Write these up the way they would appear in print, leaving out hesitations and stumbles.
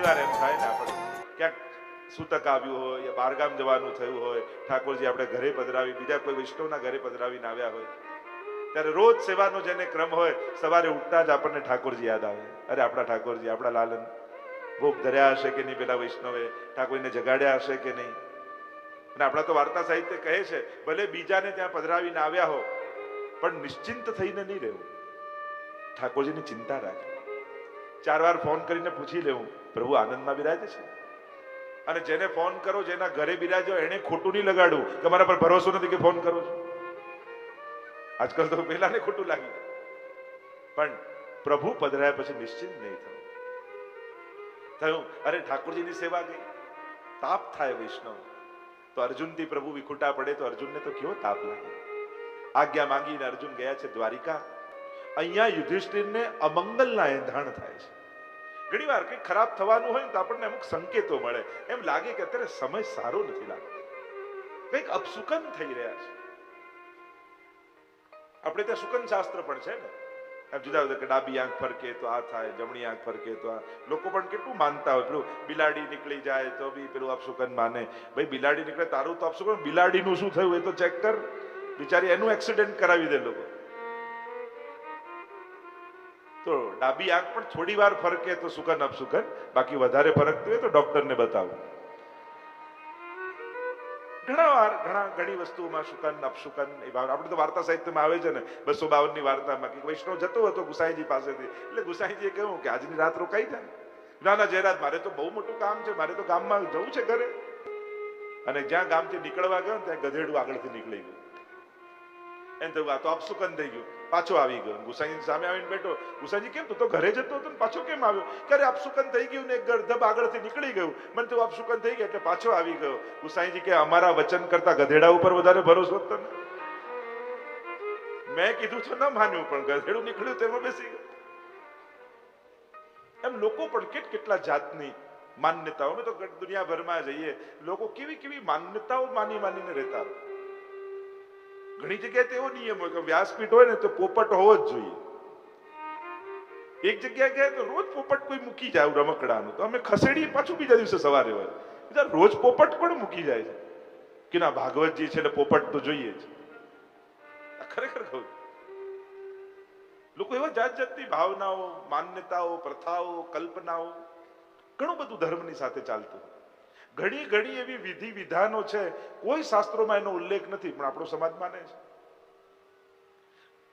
વાર એમ થાય ને આપણે ક્યાંક સૂતક આવ્યું હોય યા બહારગામ જવાનું થયું હોય, ઠાકોરજી આપણે ઘરે પધરાવી, બીજા કોઈ વૈષ્ણવના ઘરે પધરાવીને આવ્યા હોય, ત્યારે રોજ સેવાનો જેને ક્રમ હોય, સવારે ઉઠતા જ આપણને ઠાકોરજી યાદ આવે. અરે આપણા ઠાકોરજી, આપણા લાલન ભોગ ધર્યા હશે કે નહીં, પેલા વૈષ્ણવે ઠાકોરને જગાડ્યા હશે કે નહીં. અને આપણા તો વાર્તા સાહિત્ય કહે છે, ભલે બીજાને ત્યાં પધરાવીને આવ્યા હો, પણ નિશ્ચિંત થઈને નહીં રહેવું, ઠાકોરજીની ચિંતા રાખે. 4 વાર ફોન કરીને પૂછી લેવું, પ્રભુ આનંદમાં બિરાજે છે? અને જેને ફોન કરો, જેના ઘરે બિરાજો, એને ખોટું નહીં લગાડવું કે મારા પર ભરોસો નથી કે ફોન કરો છો. આજકાલ તો પેલાને ખોટું લાગ્યું, પણ પ્રભુ પધરાયા પછી નિશ્ચિંત નહીં થયું. અરે ઠાકોરજીની સેવા ગઈ, તાપ થાય વૈષ્ણવ તો. અર્જુનથી પ્રભુ વિખુટા પડે તો અર્જુનને તો કેવો તાપ લાગે. આજ્ઞા માંગીને અર્જુન ગયા છે દ્વારિકા. અહીંયા યુધિષ્ઠિરને અમંગલના એંધાણ થાય છે. ઘણી વાર કંઈક ખરાબ થવાનું હોય ને તો આપણને અમુક સંકેતો મળે, એમ લાગે કે અત્યારે સમય સારો નથી લાગતો, કંઈક અપશુકન થઈ રહ્યા છે. આપણે ત્યાં શુકન શાસ્ત્ર પણ છે ને, એમ જુદા જુદા કે ડાબી આંખ ફરકે તો આ થાય, જમણી આંખ ફરકે તો આ. લોકો પણ કેટલું માનતા હોય, પેલું બિલાડી નીકળી જાય તો બી પેલું અપશુકન માને. ભાઈ બિલાડી નીકળે તારું તો અપશુકન, બિલાડીનું શું થયું એ તો ચેક કર, બિચારી એનું એક્સિડન્ટ કરાવી દે લોકો. તો ડાબી આંખ પણ થોડી વાર ફરકે તો સુકન અપશુકન, બાકી વધારે ફરકતી હોય તો ડોક્ટરને બતાવો. ઘણી વસ્તુઓમાં શુકન અપશુકન એ ભાવ આપણે તો વાર્તા સાહિત્યમાં આવે છે ને, 252 ની વાર્તામાં કે વૈષ્ણવ જતો હતો ગુસાઈજી પાસેથી, એટલે ગુસાઈજીએ કહ્યું કે આજની રાત રોકાઈ જાય. ના ના જયરાજ, મારે તો બહુ મોટું કામ છે, મારે તો ગામમાં જવું છે ઘરે. અને જ્યાં ગામથી નીકળવા ગયો ત્યાં ગધેડું આગળથી નીકળી ગયું. એમ થયું આ તો અપશુકન થઈ ગયું, પાછો આવી ગયો. ગુસાઈજી સામે આવીને બેઠો, ગુસાઈજી કેમ તું તો ઘરે જતો હતો ને પાછો કેમ આવ્યો? ક્યારે અપશુકન થઈ ગયું ને ગરધબ આગળથી નીકળી ગયું, મને તો અપશુકન થઈ ગયું એટલે પાછો આવી ગયો. ગુસાઈજી કે અમારા વચન કરતા ગધેડા ઉપર વધારે ભરોસો હતો ને, મેં કીધું તો ન માન્યું, પણ ગધેડું નીકળ્યું તેમાં બેસી ગયો. એમ લોકો પણ કેટલા જાતની માન્યતાઓ, અમે તો દુનિયાભરમાં જઈએ, લોકો કેવી કેવી માન્યતાઓ માનીને રહેતા હોય. ઘણી જગ્યાએ તો એવો નિયમ હોય કે વ્યાસપીઠ હોય ને તો પોપટ હોવો જ જોઈએ. એક જગ્યાએ ગયા તો રોજ પોપટ કોઈ મૂકી જાય રમકડાનું, તો અમે ખસેડી પાછું બીજા દિવસે સવારે હોય. રોજ પોપટ પણ મૂકી જાય છે કે ના ભાગવતજી છે એટલે પોપટ તો જોઈએ જ. ખરેખર કહું, લોકો એવા જાત જાતની ભાવનાઓ, માન્યતાઓ, પ્રથાઓ, કલ્પનાઓ, ઘણું બધું ધર્મની સાથે ચાલતું. ઘણી એવી વિધિ વિધાનો છે, કોઈ શાસ્ત્રોમાં એનો ઉલ્લેખ નથી, પણ આપણો સમાજ માને છે.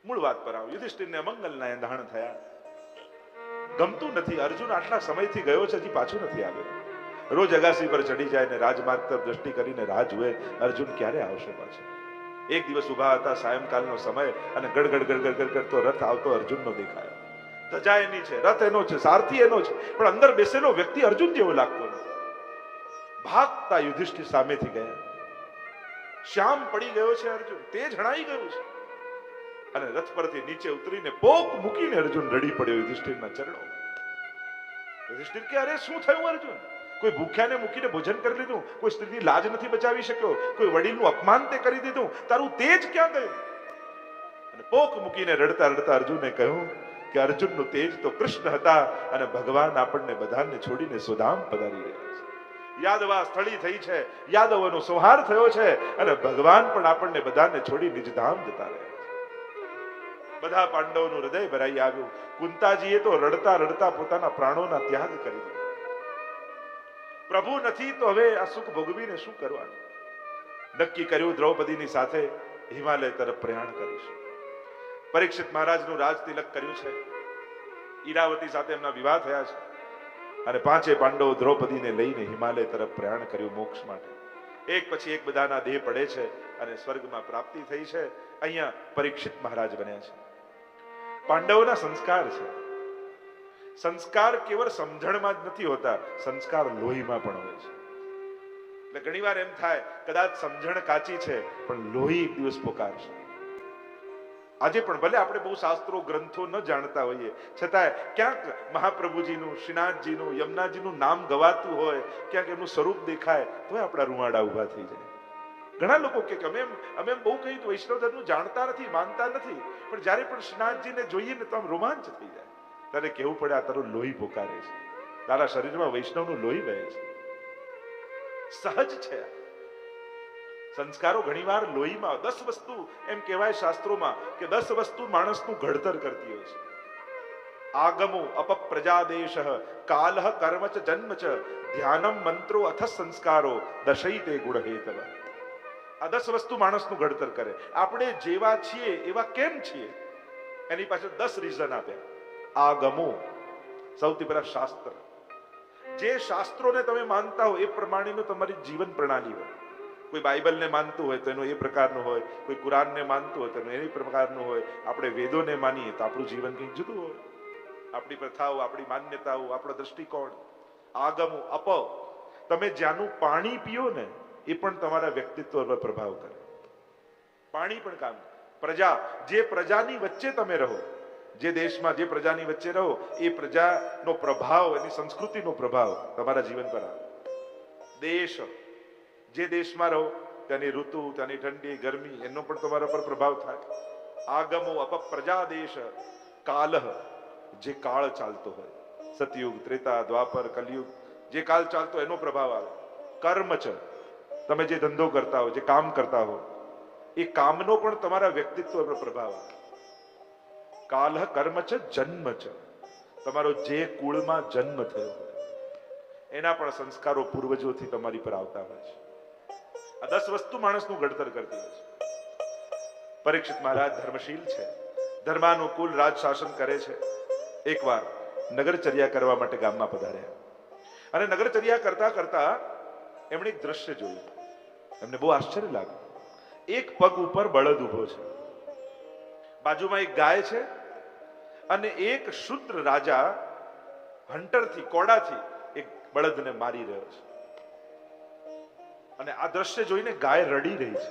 મૂળ વાત પર આવો, યુધિષ્ઠિરને અમંગલના એંધાણ થયા. ગમતું નથી. અર્જુન આટલા સમયથી ગયો છે, હજી પાછું નથી આવ્યો. રોજ અગાસી પર ચડી જાય ને રાજમાર્ગ તરફ દ્રષ્ટિ કરીને રાહ જુએ, અર્જુન ક્યારે આવશે પાછો. એક દિવસ ઉભા હતા, સાયંકાલનો સમય, અને ગડગડ કરતો રથ આવતો અર્જુનનો દેખાયો. ધજા એની છે, રથ એનો છે, સારથી એનો છે, પણ અંદર બેસેલો વ્યક્તિ અર્જુન જેવો લાગતો નથી. ભાગતા યુધિષ્ઠિર સામેથી ગયા. શ્યામ પડી ગયો છે અર્જુન, તેજ હણાઈ ગયું છે. અને રથ પરથી નીચે ઉતરીને પોક મૂકીને અર્જુન રડી પડ્યો યુધિષ્ઠિરના ચરણો. યુધિષ્ઠિર કે અરે શું થયું અર્જુન? કોઈ ભૂખ્યાને મૂકીને ભોજન કરી લીધું, કોઈ સ્ત્રીની લાજ નથી બચાવી શક્યો, કોઈ વડીલનું અપમાન તે કરી દીધું, તારું તેજ ક્યાં ગયું? અને પોક મૂકીને રડતા રડતા અર્જુને કહ્યું કે અર્જુનનું તેજ તો કૃષ્ણ હતા, અને ભગવાન આપણને બધાને છોડીને સુધામ પધારી રહ્યા છે. યાદવા સ્થળી થઈ છે, યાદવોનો સંહાર થયો છે, અને ભગવાન પણ આપણને બધાને છોડી નિજધામ જતા રહ્યા છે. બધા પાંડવોનું હૃદય ભરાઈ આવ્યું. કુંતાજીએ તો રડતા રડતા પોતાના પ્રાણોના ત્યાગ કરી દીધા. પ્રભુ નથી તો હવે આ સુખ ભોગવીને શું કરવાનું? નક્કી કર્યું દ્રૌપદીની સાથે હિમાલય તરફ પ્રયાણ કરીશું. પરીક્ષિત મહારાજનું રાજ તિલક કર્યું છે, ઈરાવતી સાથે એમના વિવાહ થયા છે, અને 5 પાંડવો દ્રૌપદીને લઈને હિમાલય તરફ પ્રયાણ કર્યું મોક્ષ માટે. એક પછી એક બધાના દેહ પડે છે, અને સ્વર્ગમાં પ્રાપ્તિ થઈ છે. અહીંયા પરીક્ષિત મહારાજ બન્યા છે. પાંડવોના સંસ્કાર છે. સંસ્કાર કેવળ સમજણમાં જ નથી હોતા, સંસ્કાર લોહીમાં પણ હોય છે. એટલે ઘણી વાર એમ થાય કદાચ સમજણ કાચી છે, પણ લોહી એક દિવસ પોકારશે. આજે પણ ભલે આપણે બહુ શાસ્ત્રો ગ્રંથો ન જાણતા હોઈએ, છતાં ક્યાંક મહાપ્રભુજીનું, શ્રીનાથજીનું, યમુનાજીનું નામ ગવાતું હોય, ક્યાંક એમનું સ્વરૂપ દેખાય તો આપણા રૂવાડા ઉભા થઈ જાય. ઘણા લોકો કે અમે બહુ કઈ વૈષ્ણવ ધર્મ જાણતા નથી, માનતા નથી, પણ જ્યારે પણ શ્રીનાથજીને જોઈએ ને તો આમ રોમાંચ થઈ જાય. ત્યારે કેવું પડે આ તારું લોહી પોકારે છે. તારા શરીરમાં વૈષ્ણવનું લોહી વહે છે. સહજ છે. સંસ્કારો ઘણીવાર લોહીમાં 10 વસ્તુ એમ કહેવાય શાસ્ત્રોમાં કે 10 વસ્તુ માણસનું ઘડતર કરતી હોય છે. આગમો અપપ્રજાદેશ કાલઃ કર્મ ચ જન્મ ચ ધ્યાનમ મંત્રો અથ સંસ્કારો દશૈતે ગુણ હેતવ. આ 10 વસ્તુ માણસનું ઘડતર કરે. આપણે જેવા છીએ એવા કેમ છીએ એની પાછળ 10 રીઝન આપ્યા. આગમો, સૌથી પહેલા શાસ્ત્ર. જે શાસ્ત્રોને તમે માનતા હો એ પ્રમાણેનું તમારી જીવન પ્રણાલી હોય. કોઈ બાઇબલને માનતું હોય તો એનું એ પ્રકારનું હોય, કોઈ કુરાનને માનતું હોય તો એનું એ પ્રકારનું હોય. આપણે વેદોને માનીએ તો આપણું જીવન કંઈક જુદું હોય. આપણી પ્રથાઓ, આપણી માન્યતાઓ, આપણો દ્રષ્ટિકોણ. આગમો અપ, તમે જ્યાંનું પાણી પીઓ ને એ પણ તમારા વ્યક્તિત્વ પર પ્રભાવ કરે. પાણી પણ કામ. પ્રજા, જે પ્રજાની વચ્ચે તમે રહો, જે દેશમાં જે પ્રજાની વચ્ચે રહો એ પ્રજાનો પ્રભાવ, એની સંસ્કૃતિનો પ્રભાવ તમારા જીવન પર આવે. દેશ, જે દેશમાં રહો ત્યાંની ઋતુ, ત્યાંની ઠંડી, ગરમી, એનો પણ તમારા પર પ્રભાવ થાય. આગમો અપ પ્રજા દેશ. કાલઃ, જે કાળ ચાલતો હોય, સતયુગ, ત્રેતા, દ્વાપર, કલયુગ, જે કાળ ચાલતો એનો પ્રભાવ આવે. કર્મ ચ, તમે જે ધંધો કરતા હો, જે કામ કરતા હો એ કામનો પણ તમારા વ્યક્તિત્વ પર પ્રભાવ આવે. કાલઃ કર્મ ચ જન્મ ચ, તમારો જે કુળમાં જન્મ થયો હોય એના પણ સંસ્કારો પૂર્વજોથી તમારી પર આવતા હોય છે. આ 10 વસ્તુ માણસનું ઘડતર કરતી હોય છે. પરીક્ષિત મહારાજ ધર્મશીલ છે, ધર્માનુકૂળ રાજ શાસન કરે છે. એકવાર નગરચર્યા કરવા માટે ગામમાં પધાર્યા અને નગરચર્યા કરતા કરતા એમણે એક દ્રશ્ય જોયું. એમને બહુ આશ્ચર્ય લાગ્યું. એક પગ ઉપર બળદ ઉભો છે, બાજુમાં એક ગાય છે અને એક શુદ્ર રાજા હંટરથી, કોડાથી એક બળદને મારી રહ્યો છે. અને આ દ્રશ્ય જોઈને ગાય રડી રહી છે.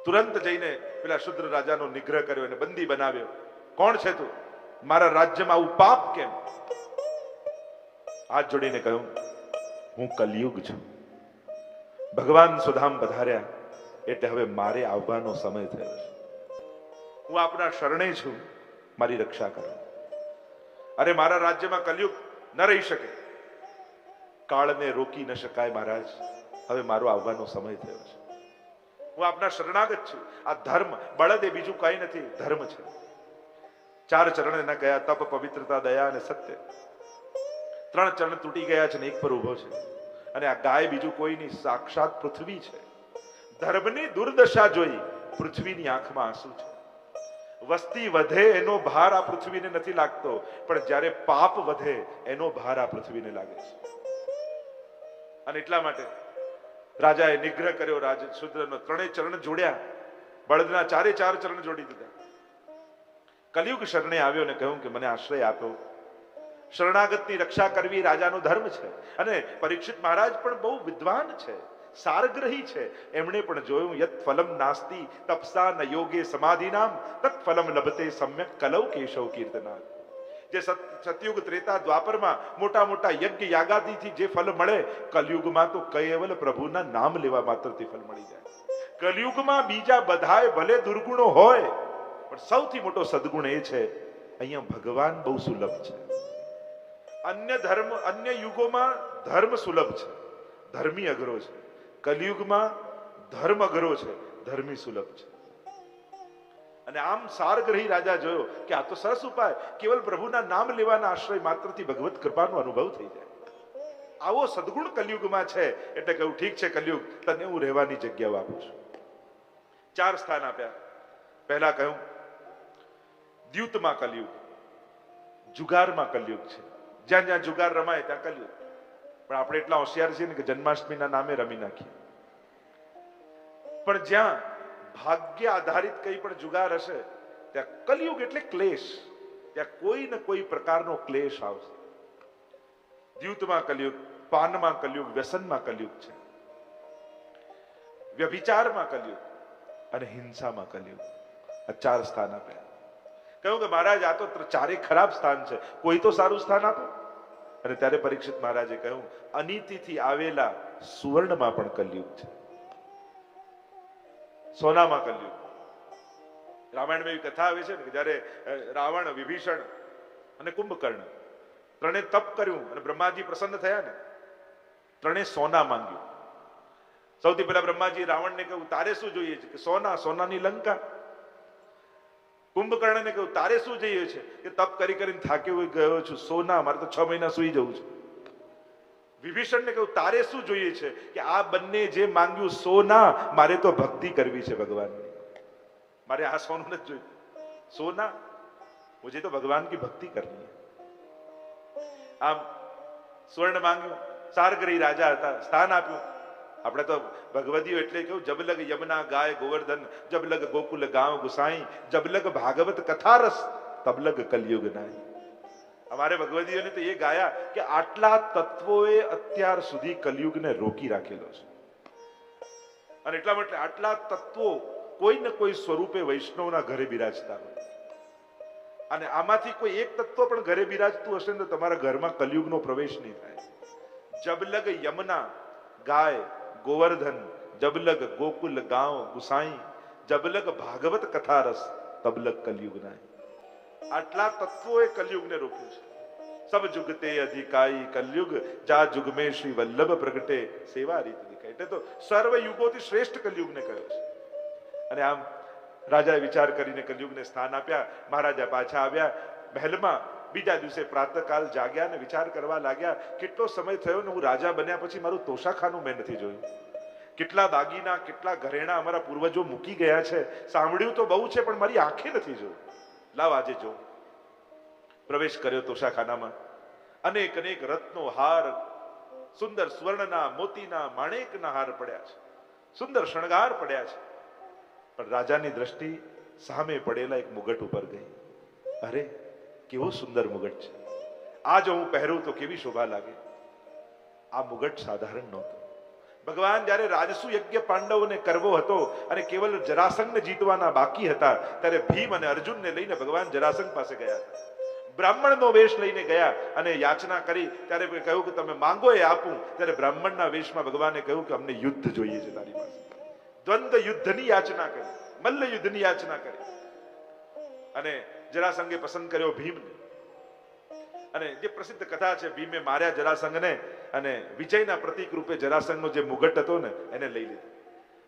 તુરંત જઈને પેલા શુદ્ર રાજાનો નિગ્રહ કર્યો અને બંદી બનાવ્યો. કોણ છે તું? મારા રાજ્યમાં આવું પાપ કેમ? હાથ જોડીને કહ્યું, હું કલયુગ છું. ભગવાન સુધામ પધાર્યા એટલે હવે મારે આવવાનો સમય થયો છે. હું આપના શરણે છું, મારી રક્ષા કરો. અરે મારા રાજ્યમાં કલયુગ ન રહી શકે, કાળને રોકી ન શકાય મહારાજ, હવે મારો આવવાનો સમય થયો છે. હું આપના શરણાગત છું. આ ધર્મ, બળદ એ બીજું કઈ નથી, ધર્મ છે. 4 ચરણ એના ગયા, તપ, પવિત્રતા, દયા અને સત્ય. 3 ચરણ તૂટી ગયા છે ને એક પર ઉભો છે. અને આ ગાય બીજું કોઈ નહીં, સાક્ષાત પૃથ્વી છે. ધર્મની દુર્દશા જોઈ પૃથ્વીની આંખમાં આંસુ છે. વસ્તી વધે એનો ભાર આ પૃથ્વીને નથી લાગતો, પણ જ્યારે પાપ વધે એનો ભાર આ પૃથ્વીને લાગે છે. અને એટલા માટે રાજાએ નિગ્રહ કર્યો. રાજ શુદ્રનો 3 ચરણ જોડ્યા, બળદના 4 ચરણ જોડી દીધા. કલયુગ શરણે આવ્યો ને કહ્યું કે મને આશ્રય આપો. શરણાગતની રક્ષા કરવી રાજાનો ધર્મ છે. અને પરીક્ષિત મહારાજ પણ બહુ વિદ્વાન છે, સારગ્રહી છે. એમણે પણ જોયું, યત ફલમ નાસ્તિ તપસા ન યોગે સમાધિનામ તત ફલમ લભતે સમ્યક કલૌ કેશવ કીર્તના. જે સતયુગ, ત્રેતા, દ્વાપરમાં મોટા મોટા યજ્ઞ યાગાદિથી જે ફલ મળે, કલયુગમાં તો કેવલ પ્રભુના નામ લેવા માત્રથી ફલ મળી જાય. કલયુગમાં બીજા બધાય ભલે દુર્ગુણો હોય, પણ સૌથી મોટો સદગુણ એ છે અહીંયા ભગવાન બહુ સુલભ છે. અન્ય ધર્મ, અન્ય યુગોમાં ધર્મ સુલભ છે, ધર્મી અઘરો છે. કલયુગમાં ધર્મ અઘરો છે, ધર્મી સુલભ છે. અને આમ સારગ્રહી રાજા જોયો કે આ તો સરસ ઉપાય, કેવલ પ્રભુના નામ લેવાના આશ્રય માત્રથી ભગવત કૃપાનો અનુભવ થઈ જાય. આવો સદગુણ કલયુગમાં છે. એટલે કહ્યું, ઠીક છે કલયુગ, તને હું રહેવાની જગ્યાઓ આપું છું. 4 સ્થાન આપ્યા. પહેલા કહ્યું દ્યુતમાં કલયુગ, જુગારમાં કલયુગ છે. જ્યાં જ્યાં જુગાર રમાય ત્યાં કલયુગ. પણ આપણે એટલા હોશિયાર છીએ ને કે જન્માષ્ટમીના નામે રમી નાખીએ. પણ જ્યાં ભાગ્ય આધારિત કઈ પણ જુગાર હશે ત્યાં કલયુગ એટલે ક્લેશ, ત્યાં કોઈ ને કોઈ પ્રકારનો ક્લેશ આવશે. દ્યુતમાં કલયુગ, પાનમાં કલયુગ, વ્યસનમાં કલયુગ છે. વ્યભિચારમાં કલયુગ અને હિંસામાં કલયુગ. આ 4 સ્થાન આપ્યા. કહ્યું કે મહારાજ આ તો 4 ખરાબ સ્થાન છે, કોઈ તો સારું સ્થાન આપો. અને ત્યારે પરીક્ષિત મહારાજે કહ્યું, અનિતિથી આવેલા સુવર્ણમાં પણ કલયુગ છે, સોનામાં કલયુગ. રામાયણમાં એવી કથા આવે છે ને કે જયારે રાવણ, વિભીષણ અને કુંભકર્ણ ત્રણે તપ કર્યું અને બ્રહ્માજી પ્રસન્ન થયા ને, ત્રણે સોના માંગ્યું. સૌથી પહેલા બ્રહ્માજી રાવણને કહ્યું, તારે શું જોઈએ છે? કે સોના, સોનાની લંકા. કુંભકર્ણને કહ્યું, તારે શું જોઈએ છે? કે તપ કરી કરીને થાકી ગયો છું, સોના, મારે તો 6 મહિના સુઈ જવું છે. વિભીષણને કહ્યું, તારે શું જોઈએ છે? કે આ બંને જે માંગ્યું સોના, મારે તો ભક્તિ કરવી છે ભગવાનની, મારે આ સોનું નથી જોયું, સોના, મુझे તો ભગવાન की ભક્તિ કરવી है. આમ સ્વર્ણ માંગ્યું, સારગરી રાજા હતા, સ્થાન આપ્યું. આપણે તો ભગવદીઓ એટલે કેવું, જબલગ યમુના ગાય ગોવર્ધન, જબલગ ગોકુલ ગાંવ ગુસાઈ, જબલગ ભાગવત કથા રસ, તબલગ કલયુગ નાઈ. અમારે ભગવદીઓને તો એ ગાયા કે આટલા તત્વોએ અત્યાર સુધી કલયુગને રોકી રાખેલો છે. અને એટલા માટે આટલા તત્વો કોઈ ને કોઈ સ્વરૂપે વૈષ્ણવના ઘરે બિરાજતા હોય. અને આમાંથી કોઈ એક તત્વ પણ ઘરે બિરાજતું હશે ને તો તમારા ઘરમાં કલયુગનો પ્રવેશ નહીં થાય. જબલગ યમુના ગાય ગોવર્ધન, જબલગ ગોકુલ ગાંવ ગુસાઈ, જબલગ ભાગવત કથા રસ, તબલગ કલયુગ નાય. આટલા તત્વોએ કલયુગને રોક્યું છે. સબ જુગતે અધિકાઈ કલયુગ, જા જુગ મેં શ્રી વલ્લભ પ્રગટે, સેવા રીત દિખાય. એટલે તો સર્વ યુગોથી શ્રેષ્ઠ કલયુગને કહ્યો છે. અને આમ રાજાએ વિચાર કરીને કલયુગને સ્થાન આપ્યા. મહારાજા પાછા આવ્યા મહેલમાં. બીજા દિવસે પ્રાતઃકાલ જાગ્યા અને વિચાર કરવા લાગ્યા, કેટલો સમય થયો ને હું રાજા બન્યા પછી મારું તોશાખાનું મેં નથી જોયું. કેટલા દાગીના, કેટલા ઘરેણા અમારા પૂર્વજો મૂકી ગયા છે, સાંભળ્યું તો બહુ છે પણ મારી આંખે નથી જોયું. લાવ આજે જો. પ્રવેશ કર્યો તોશાખાનામાં. અનેક અનેક રત્નો હાર, સુંદર સ્વર્ણના, મોતીના, માણેકના હાર પડ્યા છે, સુંદર શણગાર પડ્યા છે. પણ રાજાની દ્રષ્ટિ સામે પડેલા એક મુગટ ઉપર ગઈ. અરે કેવો સુંદર મુગટ છે, આ જો હું પહેરું તો કેવી શોભા લાગે. આ મુગટ સાધારણ નહોતો. ભગવાન જ્યારે રાજસુ યજ્ઞ પાંડવોને કરવો હતો અને કેવલ જરાસંઘને જીતવાના બાકી હતા, ત્યારે ભીમ અને અર્જુનને લઈને ભગવાન જરાસંઘ પાસે ગયા હતા. બ્રાહ્મણનો વેશ લઈને ગયા અને યાચના કરી. ત્યારે કહ્યું કે તમે માંગો એ આપું. ત્યારે બ્રાહ્મણના વેશમાં ભગવાને કહ્યું કે અમને યુદ્ધ જોઈએ છે તારી પાસે. દ્વંદ્વ યુદ્ધની યાચના કરી, મલ્લ યુદ્ધની યાચના કરી. અને જરાસંઘે પસંદ કર્યો ભીમને. અને જે પ્રસિદ્ધ કથા છે, ભીમે માર્યા જરાસંઘને અને વિજયના પ્રતીક રૂપે જરાસંઘનો જે મુગટ હતો ને એને લઈ લીધો.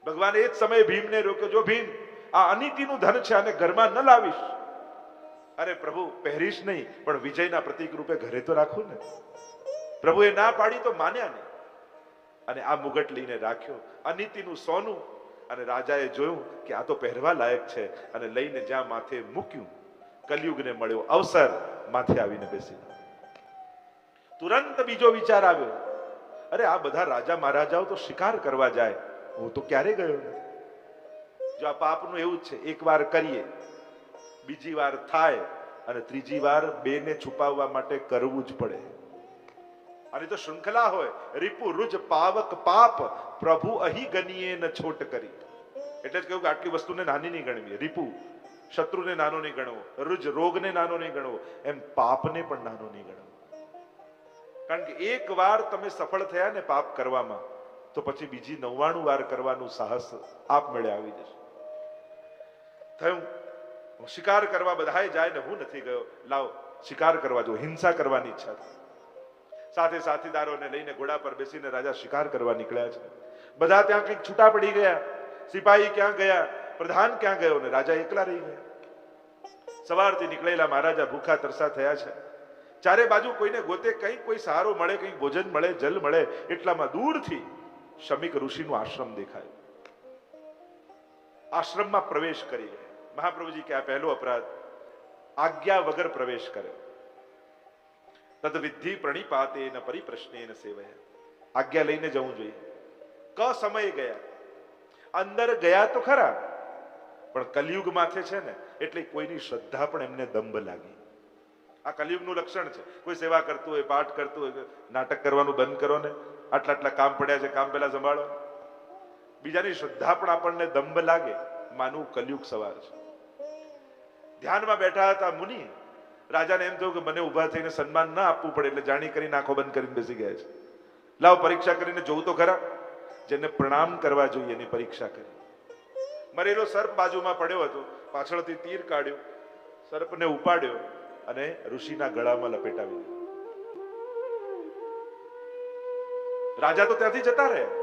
ભગવાને એ જ સમયે ભીમને રોક્યો, જો ભીમ, આ અનીતિનું ધન છે, આને ઘરમાં ન લાવીશ. અરે પ્રભુ, પહેરીશ નહીં પણ વિજયના પ્રતીક રૂપે ઘરે તો રાખું ને. પ્રભુએ ના પાડી તો માન્યા નહીં અને આ મુગટ લઈને રાખ્યો, અનીતિનું સોનું. અને રાજાએ જોયું કે આ તો પહેરવા લાયક છે અને લઈને જ્યાં માથે મૂક્યું, કલયુગને મળ્યો અવસર, માથે આવીને બેસી. તુરંત બીજો વિચાર આવ્યો, અરે આ બધા રાજા મહારાજાઓ તો શિકાર કરવા જાય, હું તો ક્યારે ગયો નથી. જો આ પાપનું એવું જ છે, એક વાર કરીએ, બીજી વાર થાય અને ત્રીજી વાર બેને છુપાવવા માટે કરવું જ પડે. અને તો શૃંખલા હોય, રીપુ રુજ પાવક પાપ, પ્રભુ અહી ગણીએ ન છોટ કરી. એટલે જ કહ્યું કે આટલી વસ્તુને નાની નહીં ગણવી. રીપુ, શત્રુને નાનો નહીં ગણવો, રુજ રોગને નાનો નહીં ગણવો, એમ પાપને પણ નાનો નહીં ગણવો. કારણ કે એક વાર તમે સફળ થયા ને પાપ કરવામાં, તો પછી બીજી 99 વાર કરવાનું સાહસ આપમેળે આવી જશે. થયું હું શિકાર કરવા બધાએ જાય ને હું નથી ગયો. લાવ શિકાર કરવા જો, હિંસા કરવાની ઈચ્છા થઈ. સાથે સાથીદારોને લઈને ઘોડા પર બેસીને રાજા શિકાર કરવા નીકળ્યા છે. બધા ત્યાં કંઈક છૂટા પડી ગયા. સિપાહી ક્યાં ગયા, પ્રધાન ક્યાં ગયો ને રાજા એકલા રહી ગયા. સવારથી નીકળેલા મહારાજા ભૂખા તરસા થયા છે. ચારે બાજુ કોઈને ગોતે, કંઈક કોઈ સહારો મળે, કંઈક ભોજન મળે, જલ મળે. એટલામાં દૂરથી શમીક ઋષિનું આશ્રમ દેખાયું. આશ્રમમાં પ્રવેશ કરી ગયા. મહાપ્રભુજી કે આ પહેલો અપરાધ, આજ્ઞા વગર પ્રવેશ કર્યો. તદ વિધિ પ્રણિપાતે ન પરિપ્રશ્ને ન સેવયા. આજ્ઞા લઈને જવું જોઈએ. ક સમયે ગયા, અંદર ગયા તો ખરા, પણ કલયુગ માથે છે ને એટલે કોઈની શ્રદ્ધા પણ એમને દંભ લાગી. આ કલયુગનું લક્ષણ છે. કોઈ સેવા કરતું હોય, પાઠ કરતું હોય, નાટક કરવાનું બંધ કરો ને, આટલા આટલા કામ પડ્યા છે, કામ પેલા સંભાળો. બીજાની શ્રદ્ધા પણ આપણને દંભ લાગે, માનવું કલયુગ સવાર છે. ધ્યાનમાં બેઠા હતા મુનિ. રાજાને એમ થયું કે મને ઉભા થઈને સન્માન ના આપવું પડે, એટલે જાણી કરીને આંખો બંધ કરીને બેસી ગયા છે. લાવ પરીક્ષા કરીને જોવું તો ખરા. જેને પ્રણામ કરવા જોઈએ એની પરીક્ષા કરી. મરેલો સર્પ બાજુમાં પડ્યો હતો, પાછળથી તીર કાઢ્યું, સર્પને ઉપાડ્યો અને ઋષિના ગળામાં લપેટાવી દીધો. રાજા તો ત્યાંથી જતા રહ્યા,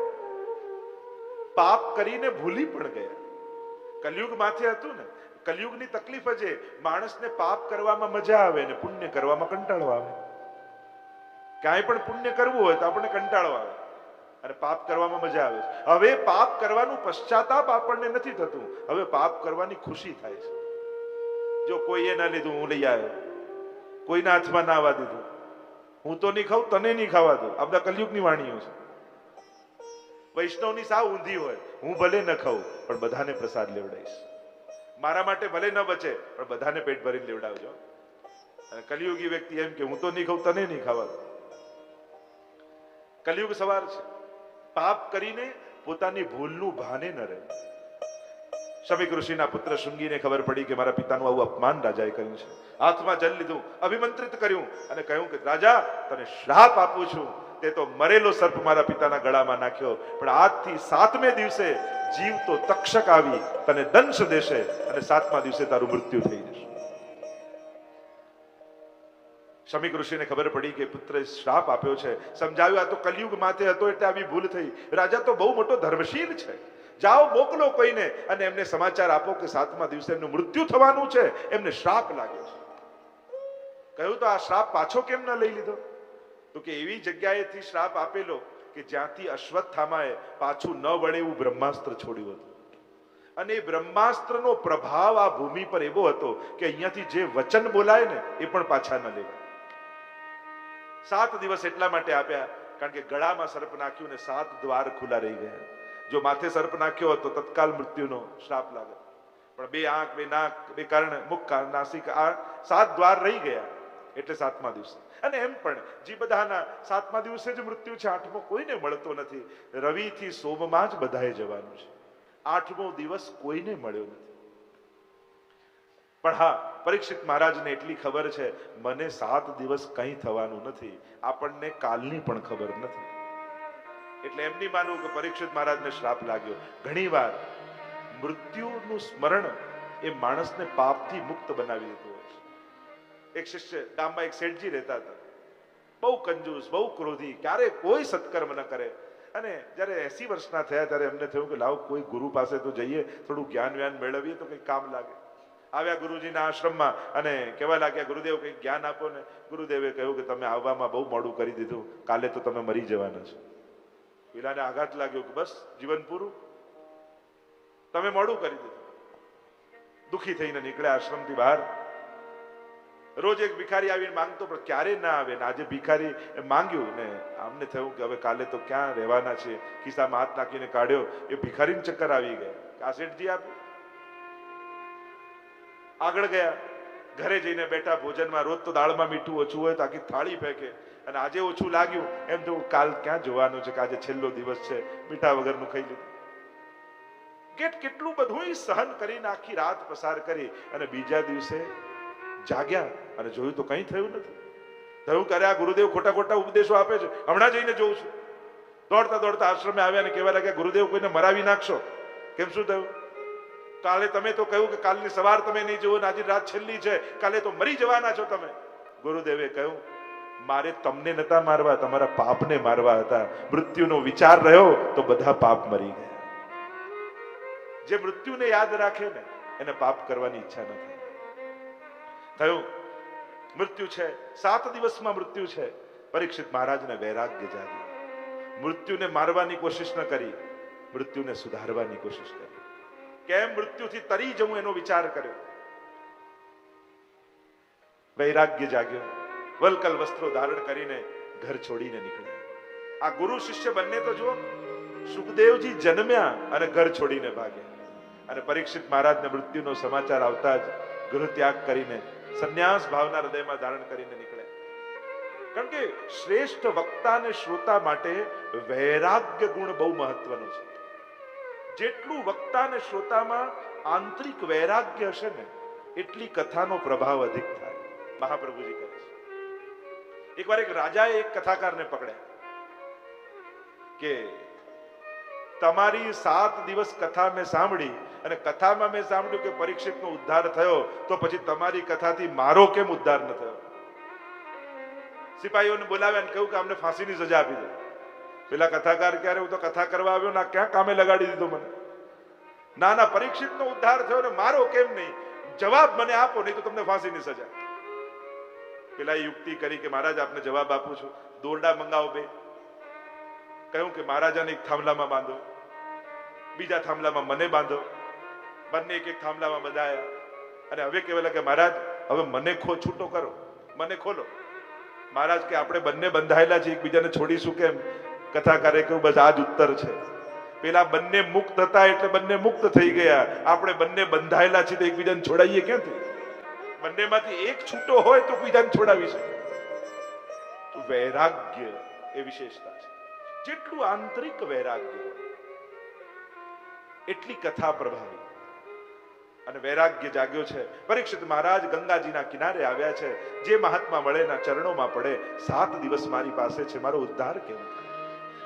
પાપ કરીને ભૂલી પણ ગયા. કલયુગ માથે હતું ને. કલયુગની તકલીફ જ એ, માણસને પાપ કરવામાં મજા આવે ને પુણ્ય કરવામાં કંટાળો આવે. ક્યાંય પણ પુણ્ય કરવું હોય તો આપણને કંટાળો આવે અને પાપ કરવામાં મજા આવે છે. હવે પાપ કરવાનું પશ્ચાતાપ આપણને નથી થતું, હવે પાપ કરવાની ખુશી થાય છે. જો કોઈએ ના લીધું હું લઈ આવ્યો, કોઈના હાથમાં ના આવવા દીધું, હું તો નહીં ખાઉં તને નહીં ખાવા દઉં, આ બધા કલયુગની વાણીઓ છે. વૈષ્ણવની સાવ ઊંધી હોય, હું ભલે ન ખાઉં પણ બધાને પ્રસાદ લેવડાવીશ, મારા માટે ભલે ન બચે પણ બધાને પેટ ભરીને લેવડાવજો. અને કલયુગી વ્યક્તિ એમ કે હું તો નહીં ખાઉં તને નહીં ખાવા દઉં. કલયુગ સવાર છે. પાપ કરીને પોતાની ભૂલનું ભાને ન રહે. શમીક ઋષિના પુત્ર શૃંગીને ખબર પડી કે મારા પિતાનું આવું અપમાન રાજાએ કર્યું છે. હાથમાં જલ લીધું, અભિમંત્રિત કર્યું અને કહ્યું કે રાજા તને શ્રાપ આપું છું, તે તો મરેલો સર્પ મારા પિતાના ગળામાં નાખ્યો, પણ આજથી 7મે દિવસે જીવતો તક્ષક આવી તને દંશ દેશે અને 7મા દિવસે તારું મૃત્યુ થઈ જશે. શમીક ઋષિને ખબર પડી કે પુત્રે શ્રાપ આપ્યો છે. સમજાવ્યું આ તો કલયુગ માથે હતો એટલે આવી ભૂલ થઈ. રાજા તો બહુ મોટો ધર્મશીલ છે, જાઓ મોકલો કોઈને અને એમને સમાચાર આપો કે 7મા દિવસે એમનું મૃત્યુ થવાનું છે, એમને શ્રાપ લાગ્યો છે. કહ્યું તો આ શ્રાપ પાછો કેમ ન લઈ લીધો? તો કે એવી જગ્યાએથી શ્રાપ આપેલો કે જ્યાંથી અશ્વત્થામાએ પાછું ન વળે એવું બ્રહ્માસ્ત્ર છોડ્યું હતું. અને એ બ્રહ્માસ્ત્રનો પ્રભાવ આ ભૂમિ પર એવો હતો કે અહીંયાથી જે વચન બોલાય ને એ પણ પાછા ન લેવાય. 7 દિવસ એટલા માટે આપ્યા કારણ કે ગળામાં સર્પ નાખ્યું ને 7 દ્વાર ખુલ્લા રહી ગયા. જો માથે સર્પ નાખ્યો તો તત્કાલ મૃત્યુનો શ્રાપ લાગે, પણ 2 આંખ 2 નાક 2 કર્ણ મુખ નાસિક આ 7 દ્વાર રહી ગયા એટલે 7મા દિવસે. અને એમ પણ જે બધાના 7મા દિવસે જ મૃત્યુ છે, 8મો કોઈને મળતો નથી. રવિ થી સોમમાં જ બધાએ જવાનું છે, 8મો દિવસ કોઈને મળ્યો નથી. પણ હા, પરીક્ષિત મહારાજને એટલી ખબર છે મને 7 દિવસ કંઈ થવાનું નથી, આપણને કાલની પણ ખબર નથી. એટલે એમ નહીં માનવું કે પરીક્ષિત મહારાજને શ્રાપ લાગ્યો. ઘણીવાર મૃત્યુનું સ્મરણ એ માણસને પાપથી મુક્ત બનાવી દેતું હોય છે. એક શિષ્ય ગામમાં એક શેઠજી રહેતા હતા, બહુ કંજૂસ, બહુ ક્રોધી, ક્યારે કોઈ સત્કર્મ ન કરે. અને જ્યારે 80 વર્ષના થયા ત્યારે એમને થયું કે લાવ કોઈ ગુરુ પાસે તો જઈએ, થોડું જ્ઞાન વ્યાન મેળવીએ તો કંઈક કામ લાગે. આવ્યા ગુરુજીના આશ્રમમાં અને કહેવા લાગ્યા ગુરુદેવ કંઈક જ્ઞાન આપો ને. ગુરુદેવે કહ્યું કે તમે આવવામાં બહુ મોડું કરી દીધું, કાલે તો તમે મરી જવાના છો. પેલાને આઘાત લાગ્યો કે બસ જીવન પૂરું, તમે મોડું કરી દીધું. દુઃખી થઈને નીકળ્યા આશ્રમથી બહાર. રોજ એક ભિખારી આવીને માંગતો પણ ક્યારે ના આવે ને આજે ભિખારી માંગ્યું ને અમને થયું કે હવે કાલે તો ક્યાં રહેવાના છે. ખિસ્સામાં હાથ નાખીને કાઢ્યો, એ ભિખારીને ચક્કર આવી ગયા. આ શેઠજી આપ્યું. આગળ ગયા, ઘરે જઈને બેઠા ભોજનમાં. રોજ તો દાળમાં મીઠું ઓછું હોય તો આખી થાળી ફેંકે, અને આજે ઓછું લાગ્યું એમ તો કાલ ક્યાં જોવાનું છે કે આજે છેલ્લો દિવસ છે, મીઠા વગરનું ખાઈ લીધું. કેટલું બધું સહન કરીને આખી રાત પસાર કરી અને બીજા દિવસે જાગ્યા અને જોયું તો કંઈ થયું નથી. થયું કે આ ગુરુદેવ ખોટા ખોટા ઉપદેશો આપે છે, હમણાં જઈને જોઉં છું. દોડતા દોડતા આશ્રમે આવ્યા અને કહેવા લાગ્યા ગુરુદેવ કોઈને મરાવી નાખશો. કેમ, શું થયું? કાલે તમે તો કહ્યું કે કાલની સવાર તમે નહીં જુઓ ને આજે રાત છેલ્લી છે, કાલે તો મરી જવાના છો તમે. ગુરુદેવે કહ્યું મારે તમને નતા મારવા, તમારા પાપને મારવા હતા. મૃત્યુનો વિચાર રહ્યો તો બધા પાપ મરી ગયા. જે મૃત્યુને યાદ રાખે ને એને પાપ કરવાની ઈચ્છા ન થાય. થયું મૃત્યુ છે, 7 દિવસમાં મૃત્યુ છે. પરીક્ષિત મહારાજને વૈરાગ્ય જાગ્યું. મૃત્યુને મારવાની કોશિશ ન કરી, મૃત્યુને સુધારવાની કોશિશ કરી. કેમ મૃત્યુથી તરી જવું એનો વિચાર કર્યો. વૈરાગ્ય જાગ્યો. વલકલ વસ્ત્રો ધારણ કરીને ઘર છોડીને નીકળ્યા. આ ગુરુ શિષ્ય બંને તો જુઓ, સુખદેવજી જન્મ્યા અને ઘર છોડીને ભાગ્યા. અને પરીક્ષિત મહારાજને મૃત્યુનો સમાચાર આવતા જ ગૃહ ત્યાગ કરીને સંન્યાસ ભાવના હૃદયમાં ધારણ કરીને નીકળ્યા. કારણ કે શ્રેષ્ઠ વક્તા અને શ્રોતા માટે વૈરાગ્ય ગુણ બહુ મહત્વનો છે. જેટલું વક્તા અને શ્રોતામાં આંતરિક વૈરાગ્ય હશે ને એટલી કથાનો પ્રભાવ અધિક થાય. મહાપ્રભુજી કહે છે. એકવાર એક રાજાએ એક કથાકારને પકડ્યા કે તમારી 7 દિવસ કથા મેં સાંભળી અને કથામાં મેં સાંભળ્યું કે પરીક્ષિતનો ઉદ્ધાર થયો, તો પછી તમારી કથાથી મારો કેમ ઉદ્ધાર ન થયો? સિપાહીઓને બોલાવ્યા અને કહ્યું કે અમને ફાંસીની સજા આપી દો. પેલા કથાકાર ક્યારે, હું તો કથા કરવા આવ્યો ના ક્યાં કામે લગાડી દીધો મને. ના ના, પરીક્ષિતનો ઉદ્ધાર થયો ને મારો કેમ નહીં? જવાબ મને આપો, નહીં તો તમને ફાંસીની સજા. પેલા યુક્તિ કરી કે મહારાજ આપને જવાબ આપું છું, દોરડા મંગાવો બે. કહ્યું કે મહારાજાને એક થાંભલામાં બાંધો, બીજા થાંભલામાં મને બાંધો. બંને એક એક થાંભલામાં બંધાયા અને હવે કહેવા લાગે મહારાજ હવે મને છૂટો કરો, મને ખોલો. મહારાજ કે આપણે બંને બંધાયેલા છે, એકબીજાને છોડીશું કેમ? કથાકારે કહ્યું બસ આ જ ઉત્તર છે. પેલા બંને મુક્ત હતા એટલે બંને મુક્ત થઈ ગયા, આપણે બંને બંધાયેલા છીએ તો એકબીજાને છોડાવીએ ક્યાંથી? બંનેમાંથી એક છૂટો હોય તો બીજાને છોડાવી શકે. વૈરાગ્ય એ વિશેષતા છે. જેટલું આંતરિક વૈરાગ્ય એટલી કથા પ્રભાવી. અને વૈરાગ્ય જાગ્યો છે. પરીક્ષિત મહારાજ ગંગાજીના કિનારે આવ્યા છે. જે મહાત્મા મળે એના ચરણોમાં પડે, 7 દિવસ મારી પાસે છે, મારો ઉદ્ધાર કેમ થાય?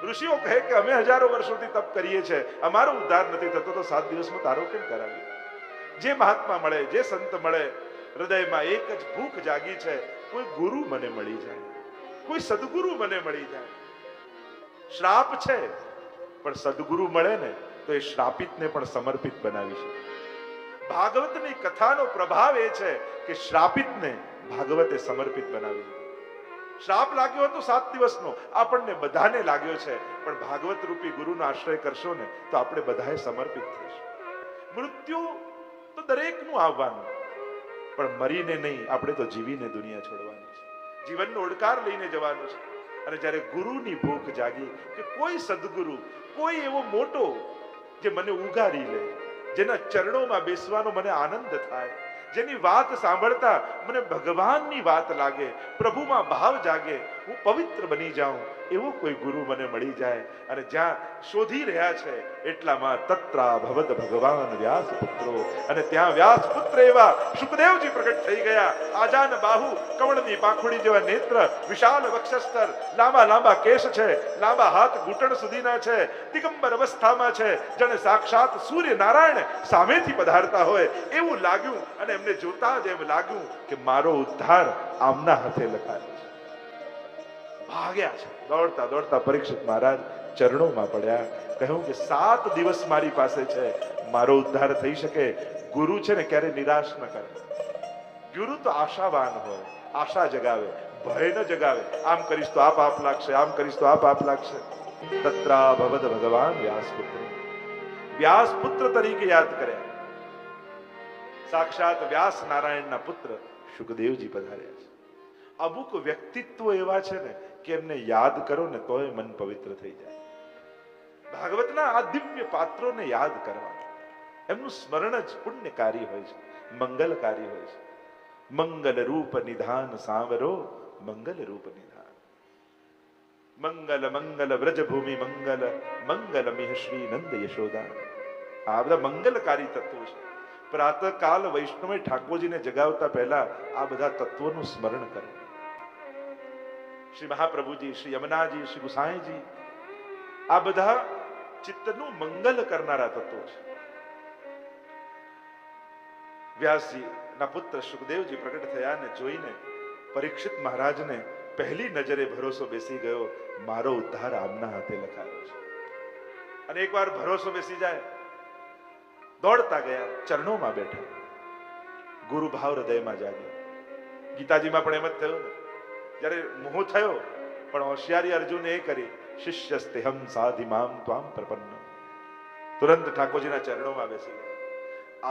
ઋષિઓ કહે કે અમે હજારો વર્ષોથી તપ કરીએ છીએ, અમારો ઉદ્ધાર નથી થતો, તો 7 દિવસમાં તારો કેમ કરાવીએ? જે મહાત્મા મળે, જે સંત મળે, હૃદયમાં એક જ ભૂખ જાગી છે, કોઈ ગુરુ મને મળી જાય, કોઈ સદગુરુ મને મળી જાય. શ્રાપ છે પણ સદગુરુ મળે ને તો એ શ્રાપિતને પણ સમર્પિત બનાવી શકે. ભાગવતની કથાનો પ્રભાવ એ છે કે શ્રાપિતને ભાગવતે સમર્પિત બનાવી દીધો. શ્રાપ લાગ્યો હતો 7 દિવસનો, આપણને બધાને લાગ્યો છે, પણ ભાગવત રૂપી ગુરુનો આશ્રય કરશો ને તો આપણે બધાએ સમર્પિત થઈશું. મૃત્યુ તો દરેકનું આવવાનું, પણ મરીને નહીં, આપણે તો જીવીને દુનિયા છોડવાની છે. જીવનનો ઓડકાર લઈને જવાનું છે. અને જ્યારે ગુરુની ભૂખ જાગી કે કોઈ સદગુરુ, કોઈ એવો મોટો જે મને ઉગારી લે, જેના ચરણોમાં બેસવાનો મને આનંદ થાય, જેની વાત સાંભળતા મને ભગવાનની વાત લાગે, પ્રભુમાં ભાવ જાગે, હું પવિત્ર બની જાઉં, એવો કોઈ ગુરુ મને મળી જાય. અને જ્યાં શોધી રહ્યા છે એટલામાં તત્રા ભવદ ભગવાન વ્યાસ પુત્રો, અને ત્યાં વ્યાસ પુત્ર એવા સુખદેવજી પ્રગટ થઈ ગયા. આજાન બાહુ, કમળની પાંખુડી જેવા નેત્ર, વિશાળ વક્ષસ્તર, લાંબા લાંબા કેશ છે, લાંબા હાથ ઘૂંટણ સુધીના છે, દિગંબર અવસ્થામાં છે, જાણે સાક્ષાત સૂર્ય નારાયણ સામેથી પધારતા હોય એવું લાગ્યું. અને એમને જોતા જ એમ લાગ્યું કે મારો ઉદ્ધાર આમના હાથે લખાયો છે. ભાગ્યા છે. દોડતા દોડતા પરીક્ષિત મહારાજ ચરણોમાં પડ્યા. કહ્યું કે 7 દિવસ મારી પાસે છે, મારો ઉદ્ધાર થઈ શકે. ગુરુ છે ને ક્યારે નિરાશ ન કરે. ગુરુ તો આશાવાન હોય, આશા જગાવે, ભય ન જગાવે. આમ કરીશ તો આ પાપ લાગશે, આમ કરીશ તો આ પાપ લાગશે. તત્રા ભવદ ભગવાન વ્યાસપુત્ર, વ્યાસપુત્ર તરીકે યાદ કર્યા. સાક્ષાત વ્યાસ નારાયણના પુત્ર સુખદેવજી પધાર્યા છે. અમુક વ્યક્તિત્વ એવા છે ને કે એમને યાદ કરો ને તોય મન પવિત્ર થઈ જાય. ભાગવતના આ દિવ્ય પાત્રોને યાદ કરવા, એમનું સ્મરણ જ પુણ્યકારી હોય છે, મંગલકારી હોય છે. મંગલ રૂપ નિધાન સાવરો, મંગલ રૂપ નિધાન. મંગલ મંગલ વ્રજભૂમિ મંગલ, મંગલ મિહ શ્રી નંદ યશોદા. આ બધા મંગલકારી તત્વો છે. પ્રાતઃકાલ વૈષ્ણવે ઠાકોરજીને જગાવતા પહેલા આ બધા તત્વોનું સ્મરણ કરે. શ્રી મહાપ્રભુજી, શ્રી યમુનાજી, શ્રી ગુસાઈજી, આ બધા ચિત્તનું મંગલ કરનારા તત્વો છે. વ્યાસજી ના પુત્ર સુખદેવજી પ્રગટ થયા ને જોઈને પરીક્ષિત મહારાજને પહેલી નજરે ભરોસો બેસી ગયો, મારો ઉદ્ધાર આમના હાથે લખાયો છે. અને એકવાર ભરોસો બેસી જાય, દોડતા ગયા, ચરણોમાં બેઠા. ગુરુ ભાવ હૃદયમાં જાગ્યો. ગીતાજીમાં પણ એમ જ થયું ને, જ્યારે મોહ થયો પણ હોશિયારી અર્જુને એ કરી, શિષ્યસ્તેહમ સાધિમામ ત્વામ પ્રપન્ન. તુરંત ઠાકોરજીના ચરણોમાં બેસી ગયા.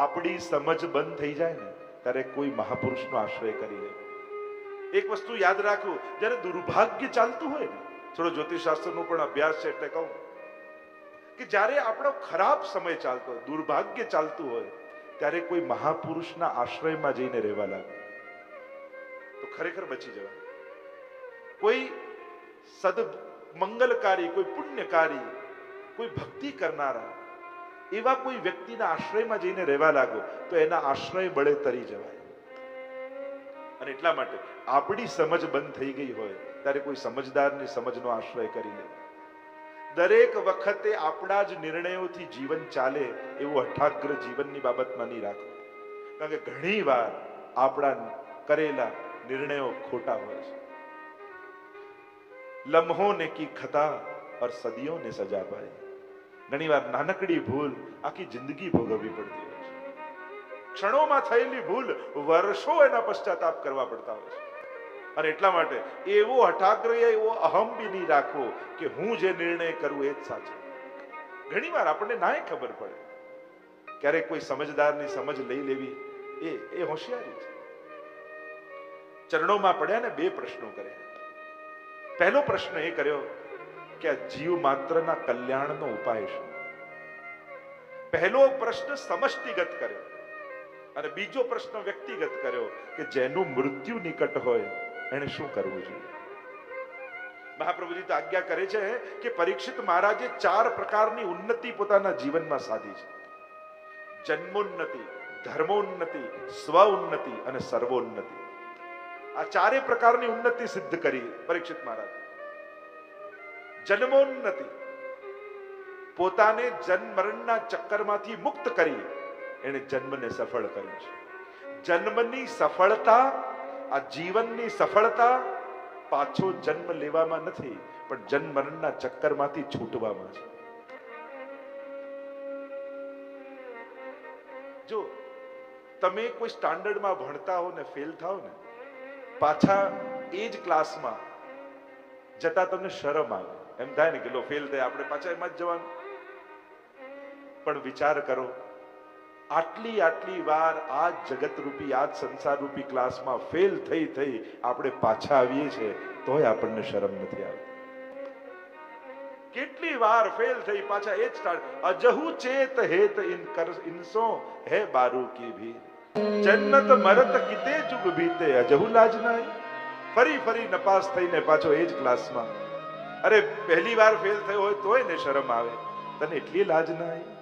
આપણી સમજ બંધ થઈ જાય ને ત્યારે કોઈ મહાપુરુષનો આશ્રય કરી લે. એક વસ્તુ યાદ રાખવું, જ્યારે દુર્ભાગ્ય ચાલતું હોય ને, થોડો જ્યોતિષશાસ્ત્રનો પણ અભ્યાસ છે એટલે કહું કે જ્યારે આપણો ખરાબ સમય ચાલતો હોય, દુર્ભાગ્ય ચાલતું હોય, ત્યારે કોઈ મહાપુરુષના આશ્રયમાં જઈને રહેવા લાગે તો ખરેખર બચી જવાય. કોઈ સદ મંગલકારી, કોઈ પુણ્યકારી, કોઈ ભક્તિ કરનારા એવા કોઈ વ્યક્તિના આશ્રયમાં જઈને રહેવા લાગો તો એના આશ્રય બળે તરી જવાય. અને એટલા માટે આપણી સમજ બંધ થઈ ગઈ હોય ત્યારે કોઈ સમજદારની સમજનો આશ્રય કરી લે. દરેક વખતે આપણા જ નિર્ણયોથી જીવન ચાલે એવું અઠાગ્ર જીવનની બાબતમાં નહીં રાખવું. કારણ કે ઘણી વાર આપણા કરેલા નિર્ણયો ખોટા હોય છે. લમ્હોને કી ખતા और सदियों ने सजा पाई। ઘણીવાર નાનકડી ભૂલ આખી જિંદગી ભોગવવી પડતી હોય છે, ક્ષણોમાં થયેલી ભૂલ વર્ષો એના પશ્ચાતાપ કરવા પડતા હોય છે। અને એટલા માટે એવો હઠાગ્રહ, એવો અહમ બી નહીં રાખવો કે હું જે નિર્ણય કરું એ જ સાચો। ઘણીવાર આપણને નાય ખબર પડે, ક્યારેક કોઈ સમજદારની સમજ લઈ લેવી એ હોશિયારી છે। ચરણોમાં પડ્યા ને બે પ્રશ્નો કર્યા। પહેલો પ્રશ્ન એ કર્યો કે આ જીવ માત્રના કલ્યાણનો ઉપાય શું? પહેલો પ્રશ્ન સમષ્ટિગત કર્યો અને બીજો પ્રશ્ન વ્યક્તિગત કર્યો કે જેનું મૃત્યુ નિકટ હોય એને શું કરવું જોઈએ। મહાપ્રભુજી તો આજ્ઞા કરે છે કે પરીક્ષિત મહારાજે 4 પ્રકારની ઉન્નતિ પોતાના જીવનમાં સાધી છે: જન્મોન્નતિ, ધર્મોન્નતિ, સ્વઉન્નતિ અને સર્વોન્નતિ। આ 4 પ્રકારની ઉન્નતિ સિદ્ધ કરી પરીક્ષિત મહારાજ। જન્મોન્નતિ, પોતાને જન્મ મરણના ચક્કરમાંથી મુક્ત કરી એને જન્મને સફળ કર્યો છે। જન્મની સફળતા, આ જીવનની સફળતા પાછો જન્મ લેવામાં નથી, પણ જન્મ મરણના ચક્કરમાંથી છૂટવામાં છે। જો તમે કોઈ સ્ટાન્ડર્ડમાં ભણતા હો ને ફેલ થાઓ ને, પાછા એ જ ક્લાસમાં જતા તમને શરમ આવે, એમ થાય ને કે લો ફેલ થાય, આપણે પાછા એમાં જ જવાનું। પણ વિચાર કરો, આટલી વાર આ જગત રૂપી, આ સંસાર રૂપી ક્લાસમાં ફેલ થઈ આપણે પાછા આવીએ છીએ તોય આપણને શરમ નથી આવતી। કેટલી વાર ફેલ થઈ પાછા એ જ સ્ટાર્ટ, અજહુ ચેત હેત ઇનસો હે બારુ કી ભી, જન્નત મરત કિતે જુગ બીતે અજહુ લાજ નાઈ। ફરી નપાસ થઈને પાછો એ જ ક્લાસમાં। અરે પહેલી વાર ફેલ થયો હોય તોય ને શરમ આવે, તને એટલી લાજ ના આવી?